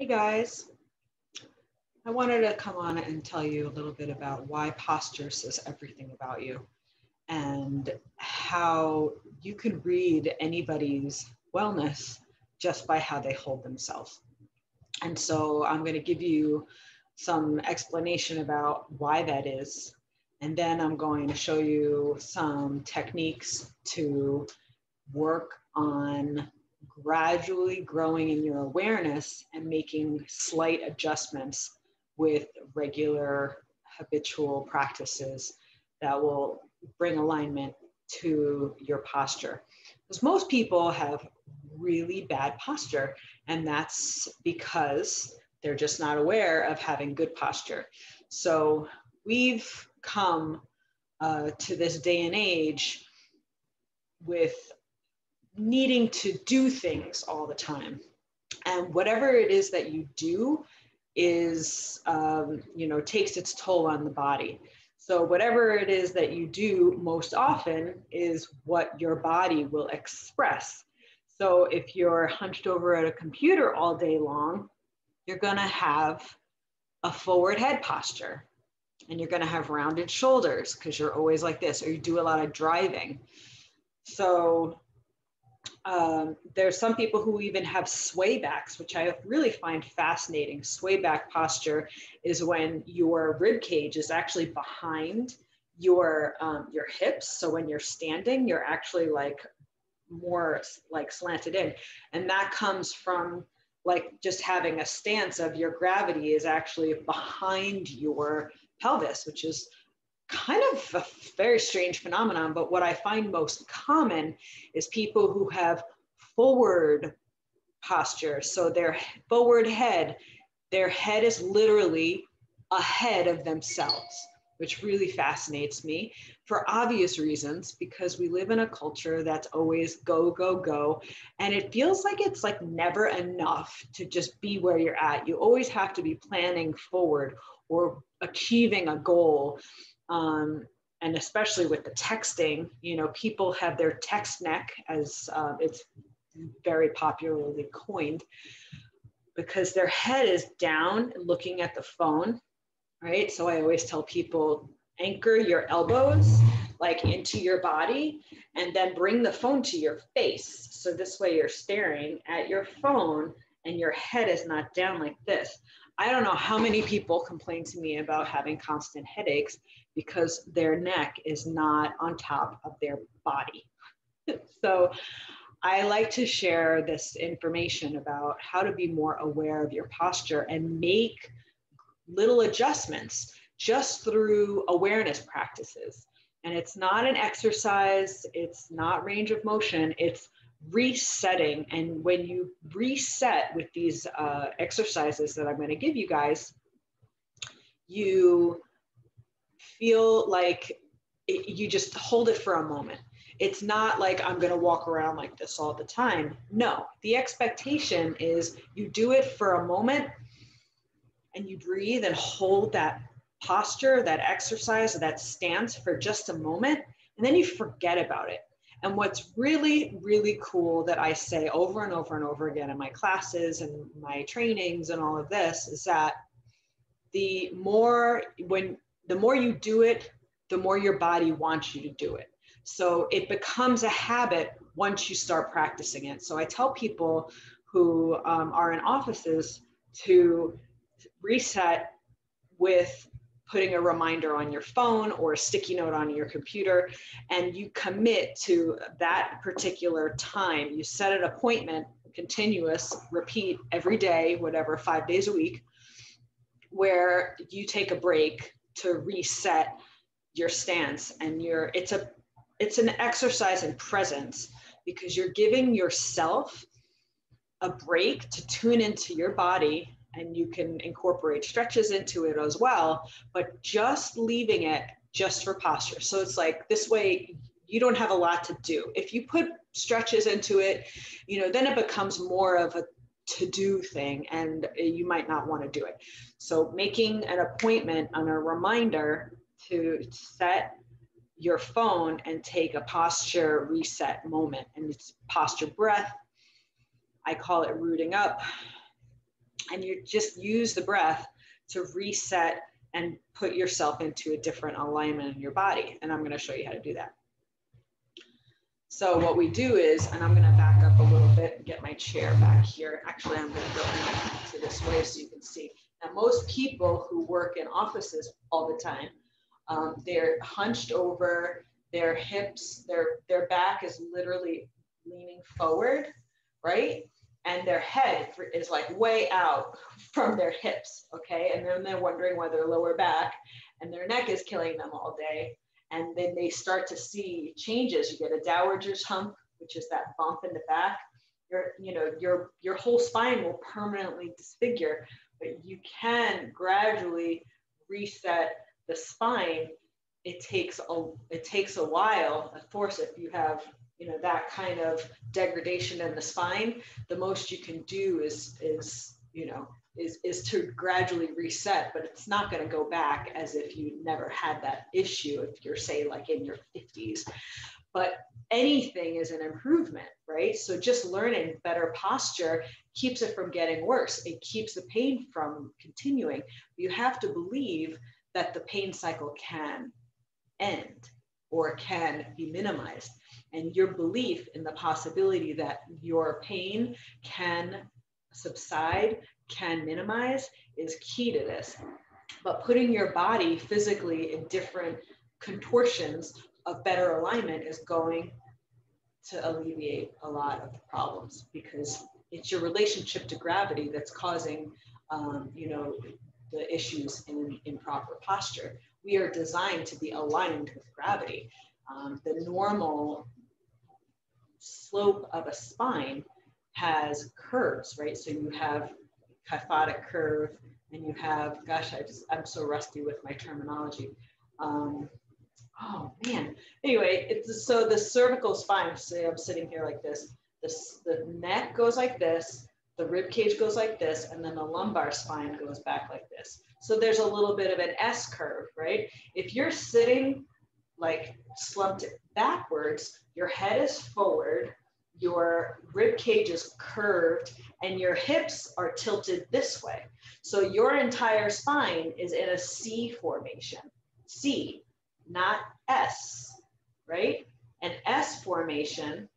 Hey guys, I wanted to come on and tell you a little bit about why posture says everything about you and how you can read anybody's wellness just by how they hold themselves. And so I'm going to give you some explanation about why that is. And then I'm going to show you some techniques to work on gradually growing in your awareness and making slight adjustments with regular habitual practices that will bring alignment to your posture. Because most people have really bad posture, and that's because they're just not aware of having good posture. So we've come to this day and age with needing to do things all the time. And whatever it is that you do is, takes its toll on the body. So whatever it is that you do most often is what your body will express. So if you're hunched over at a computer all day long, you're going to have a forward head posture, and you're going to have rounded shoulders because you're always like this, or you do a lot of driving. So there's some people who even have sway backs, which I really find fascinating. Sway back posture is when your rib cage is actually behind your hips. So when you're standing, you're actually like more like slanted in. And that comes from like just having a stance of your gravity is actually behind your pelvis, which is kind of a very strange phenomenon, but what I find most common is people who have forward posture. So their forward head, their head is literally ahead of themselves, which really fascinates me for obvious reasons, because we live in a culture that's always go, go, go. And it feels like it's like never enough to just be where you're at. You always have to be planning forward or achieving a goal. And especially with the texting, people have their text neck, as it's very popularly coined, because their head is down looking at the phone, right? So I always tell people, anchor your elbows like into your body and then bring the phone to your face. So this way you're staring at your phone and your head is not down like this. I don't know how many people complain to me about having constant headaches because their neck is not on top of their body. So I like to share this information about how to be more aware of your posture and make little adjustments just through awareness practices. And it's not an exercise, it's not range of motion, it's resetting. And when you reset with these exercises that I'm going to give you guys, you feel like you just hold it for a moment. It's not like I'm going to walk around like this all the time. No, the expectation is you do it for a moment and you breathe and hold that posture, that exercise, that stance for just a moment, and then you forget about it. And what's really, really cool that I say over and over and over again in my classes and my trainings and all of this is that the more you do it, the more your body wants you to do it. So it becomes a habit once you start practicing it. So I tell people who are in offices to reset with putting a reminder on your phone or a sticky note on your computer, and you commit to that particular time. You set an appointment, continuous, repeat every day, whatever, 5 days a week, where you take a break to reset your stance. And it's an exercise in presence, because you're giving yourself a break to tune into your body, and you can incorporate stretches into it as well, but just leaving it just for posture. So it's like this way you don't have a lot to do. If you put stretches into it, then it becomes more of a to-do thing and you might not want to do it. So making an appointment and a reminder to set your phone and take a posture reset moment, and it's posture breath. I call it rooting up. And you just use the breath to reset and put yourself into a different alignment in your body. And I'm going to show you how to do that. So what we do is, and I'm going to back up a little bit and get my chair back here. Actually, I'm going to go into this way so you can see. Now, most people who work in offices all the time, they're hunched over, their hips, their back is literally leaning forward, right? And their head is like way out from their hips, okay? And then they're wondering why their lower back and their neck is killing them all day. And then they start to see changes. You get a dowager's hump, which is that bump in the back. Your whole spine will permanently disfigure, but you can gradually reset the spine. It takes a while. Of course, if you have that kind of degradation in the spine, the most you can do is to gradually reset, but it's not going to go back as if you never had that issue if you're, say, like in your 50s. But anything is an improvement, right? So just learning better posture keeps it from getting worse. It keeps the pain from continuing. You have to believe that the pain cycle can end or can be minimized. And your belief in the possibility that your pain can subside, can minimize, is key to this. But putting your body physically in different contortions of better alignment is going to alleviate a lot of the problems, because it's your relationship to gravity that's causing the issues in improper posture. We are designed to be aligned with gravity. The normal slope of a spine has curves, right? So you have kyphotic curve, and you have, I'm so rusty with my terminology. Oh man. Anyway, so the cervical spine, say I'm sitting here like this, the neck goes like this, the rib cage goes like this, and then the lumbar spine goes back like this. So there's a little bit of an S curve, right? If you're sitting like slumped backwards, your head is forward, your rib cage is curved, and your hips are tilted this way. So your entire spine is in a C formation. C, not S, right? An S formation,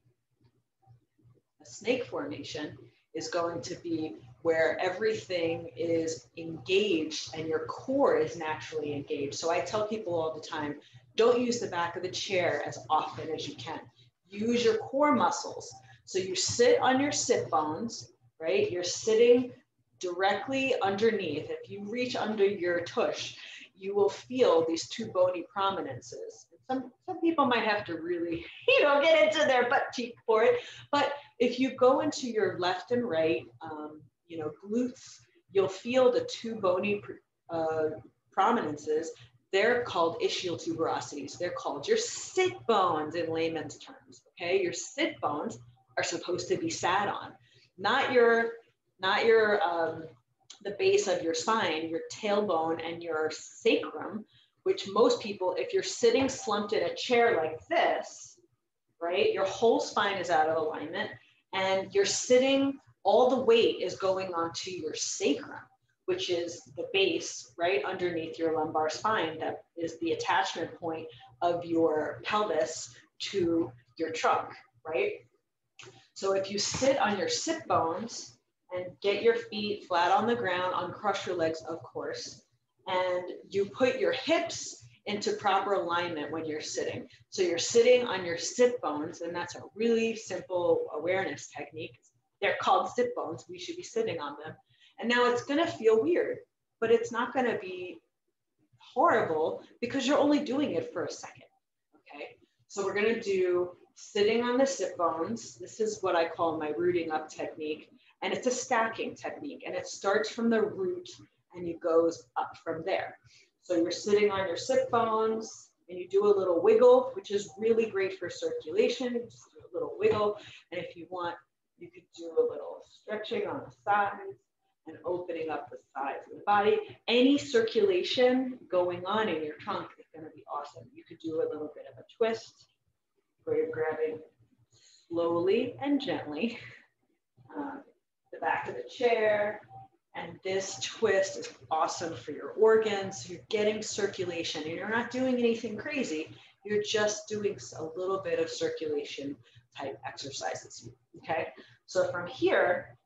a snake formation, is going to be where everything is engaged and your core is naturally engaged. So I tell people all the time, don't use the back of the chair as often as you can. Use your core muscles. So you sit on your sit bones, right? You're sitting directly underneath. If you reach under your tush, you will feel these two bony prominences. Some people might have to really, get into their butt cheek for it. But if you go into your left and right, glutes, you'll feel the two bony prominences. They're called ischial tuberosities. They're called your sit bones in layman's terms, okay? Your sit bones are supposed to be sat on, not the base of your spine, your tailbone and your sacrum, which most people, if you're sitting slumped in a chair like this, right, your whole spine is out of alignment, and you're sitting, all the weight is going onto your sacrum, which is the base right underneath your lumbar spine. That is the attachment point of your pelvis to your trunk, right? So if you sit on your sit bones and get your feet flat on the ground, uncross your legs, of course, and you put your hips into proper alignment when you're sitting. So you're sitting on your sit bones, and that's a really simple awareness technique. They're called sit bones. We should be sitting on them. And now it's going to feel weird, but it's not going to be horrible because you're only doing it for a second, okay? So we're going to do sitting on the sit bones. This is what I call my rooting up technique, and it's a stacking technique, and it starts from the root and it goes up from there. So you're sitting on your sit bones and you do a little wiggle, which is really great for circulation. Just do a little wiggle, and if you want, you could do a little stretching on the sides and opening up the sides of the body. Any circulation going on in your trunk is going to be awesome. You could do a little bit of a twist where you're grabbing slowly and gently the back of the chair And this twist is awesome for your organs. You're getting circulation and you're not doing anything crazy. You're just doing a little bit of circulation type exercises, okay? So from here,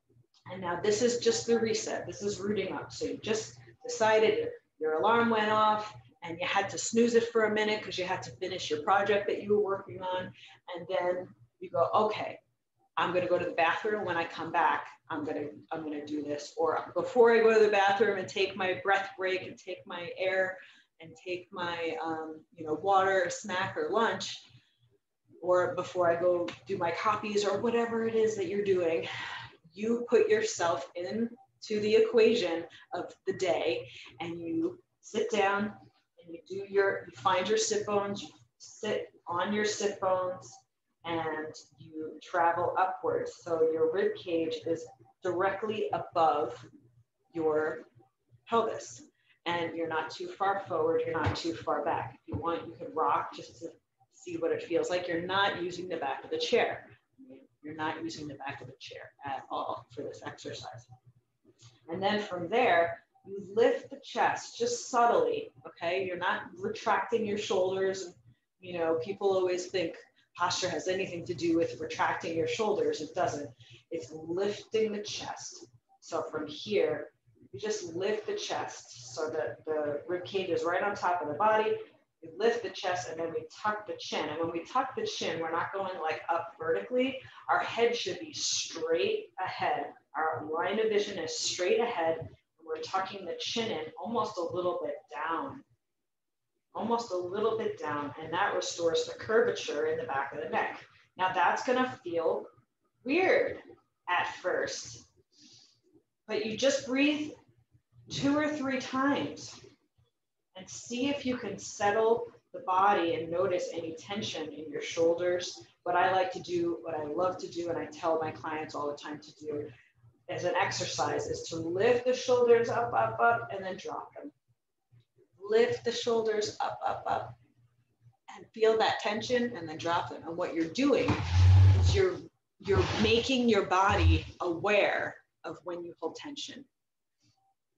and now this is just the reset. This is rooting up. So you just decided your alarm went off and you had to snooze it for a minute because you had to finish your project that you were working on. And then you go, okay, I'm going to go to the bathroom. When I come back, I'm going to do this. Or before I go to the bathroom and take my breath break and take my air and take my water or snack or lunch, or before I go do my copies or whatever it is that you're doing, you put yourself into the equation of the day and you sit down and you find your sit bones, you sit on your sit bones, and you travel upwards. So your rib cage is directly above your pelvis. And you're not too far forward, you're not too far back. If you want, you could rock just to see what it feels like. You're not using the back of the chair. You're not using the back of the chair at all for this exercise. And then from there, you lift the chest just subtly, okay? You're not retracting your shoulders. People always think posture has anything to do with retracting your shoulders. It doesn't. It's lifting the chest. So from here, you just lift the chest so that the rib cage is right on top of the body. You lift the chest and then we tuck the chin. And when we tuck the chin, we're not going like up vertically. Our head should be straight ahead. Our line of vision is straight ahead. And we're tucking the chin in almost a little bit down. Almost a little bit down, and that restores the curvature in the back of the neck. Now that's gonna feel weird at first, but you just breathe 2 or 3 times and see if you can settle the body and notice any tension in your shoulders. What I like to do, what I love to do, and I tell my clients all the time to do as an exercise is to lift the shoulders up, up, up, and then drop them. Lift the shoulders up, up, up, and feel that tension and then drop them. And what you're doing is you're making your body aware of when you hold tension.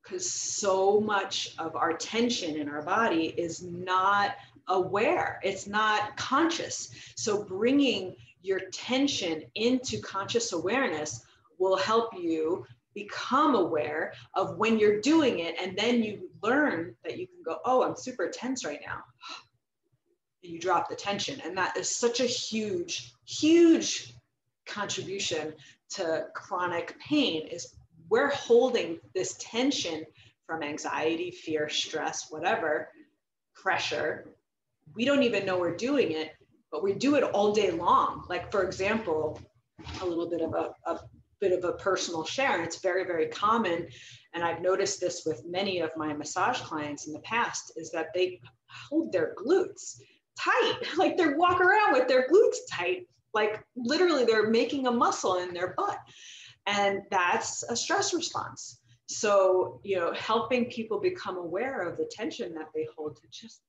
Because so much of our tension in our body is not aware. It's not conscious. So bringing your tension into conscious awareness will help you become aware of when you're doing it, and then you learn that you can go, oh, I'm super tense right now. And you drop the tension. And that is such a huge, huge contribution to chronic pain is we're holding this tension from anxiety, fear, stress, whatever, pressure. We don't even know we're doing it, but we do it all day long. Like, for example, a little bit of a personal share, and it's very, very common, and I've noticed this with many of my massage clients in the past, is that they hold their glutes tight, like they walk around with their glutes tight, like literally they're making a muscle in their butt, and that's a stress response. So, helping people become aware of the tension that they hold to just,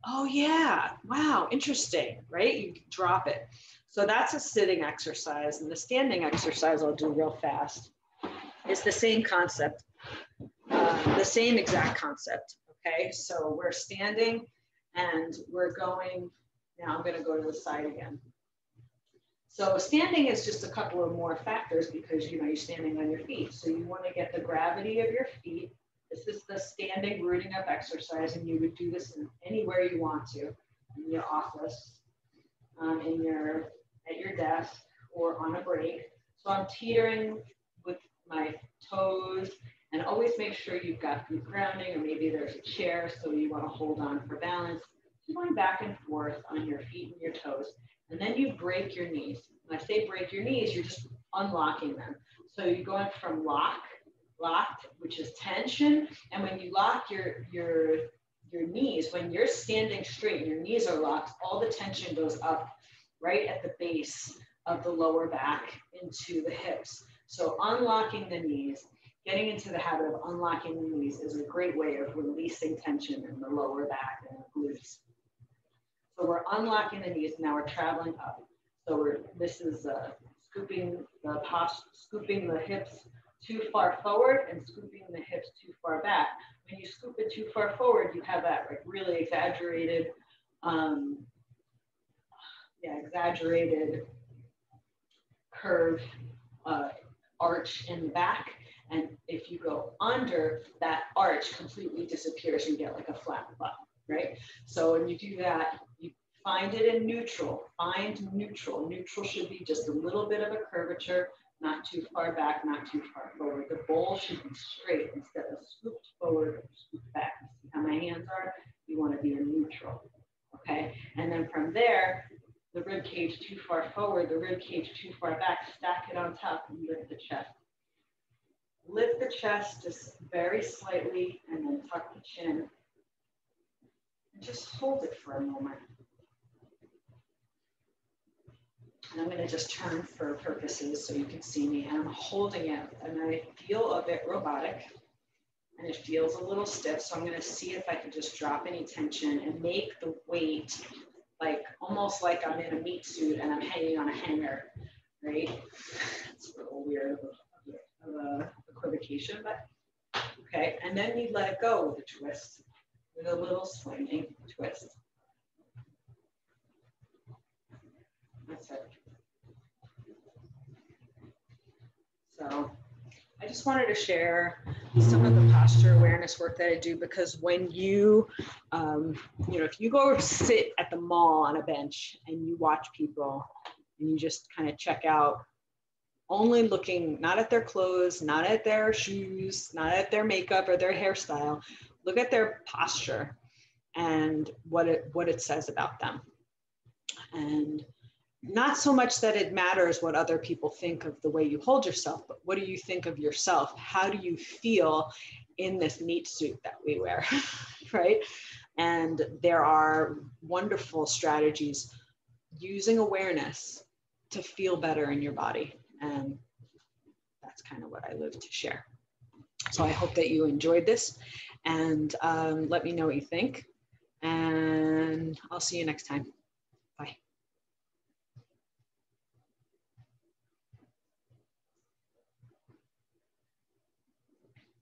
oh yeah, wow, interesting, right? You drop it. So that's a sitting exercise, and the standing exercise I'll do real fast is the same concept, the same exact concept, okay? So we're standing and we're going, now I'm gonna go to the side again. So standing is just a couple of more factors because, you're standing on your feet. So you wanna get the gravity of your feet. This is the standing rooting up exercise, and you would do this anywhere you want to, in your office, at your desk, or on a break. So I'm teetering with my toes, and always make sure you've got good grounding, or maybe there's a chair so you want to hold on for balance. So going back and forth on your feet and your toes, and then you break your knees. When I say break your knees, you're just unlocking them. So you're going from locked, which is tension, and when you lock your knees, when you're standing straight and your knees are locked, all the tension goes up right at the base of the lower back into the hips. So unlocking the knees, getting into the habit of unlocking the knees is a great way of releasing tension in the lower back and the glutes. So we're unlocking the knees, now we're traveling up. So this is scooping the hips too far forward and scooping the hips too far back. When you scoop it too far forward, you have that like really exaggerated, exaggerated curve arch in the back. And if you go under, that arch completely disappears. You get like a flat butt, right? So when you do that, you find it in neutral. Find neutral. Neutral should be just a little bit of a curvature, not too far back, not too far forward. The bowl should be straight instead of scooped forward or scooped back. See how my hands are? You want to be in neutral, okay? And then from there, the rib cage too far forward, the rib cage too far back, stack it on top and lift the chest. Lift the chest just very slightly and then tuck the chin. And just hold it for a moment. And I'm going to just turn for purposes so you can see me. And I'm holding it and I feel a bit robotic and it feels a little stiff. So I'm going to see if I can just drop any tension and make the weight like almost like I'm in a meat suit and I'm hanging on a hanger, right? It's a little weird of a equivocation, but okay. And then you let it go with a twist, with a little swinging twist. That's it. So I just wanted to share some of the posture awareness work that I do, because when you, if you go sit at the mall on a bench and you watch people and you just kind of check out, only looking not at their clothes, not at their shoes, not at their makeup or their hairstyle, look at their posture and what it says about them. And not so much that it matters what other people think of the way you hold yourself, but what do you think of yourself? How do you feel in this meat suit that we wear, right? And there are wonderful strategies using awareness to feel better in your body. And that's kind of what I live to share. So I hope that you enjoyed this and let me know what you think. And I'll see you next time. Bye.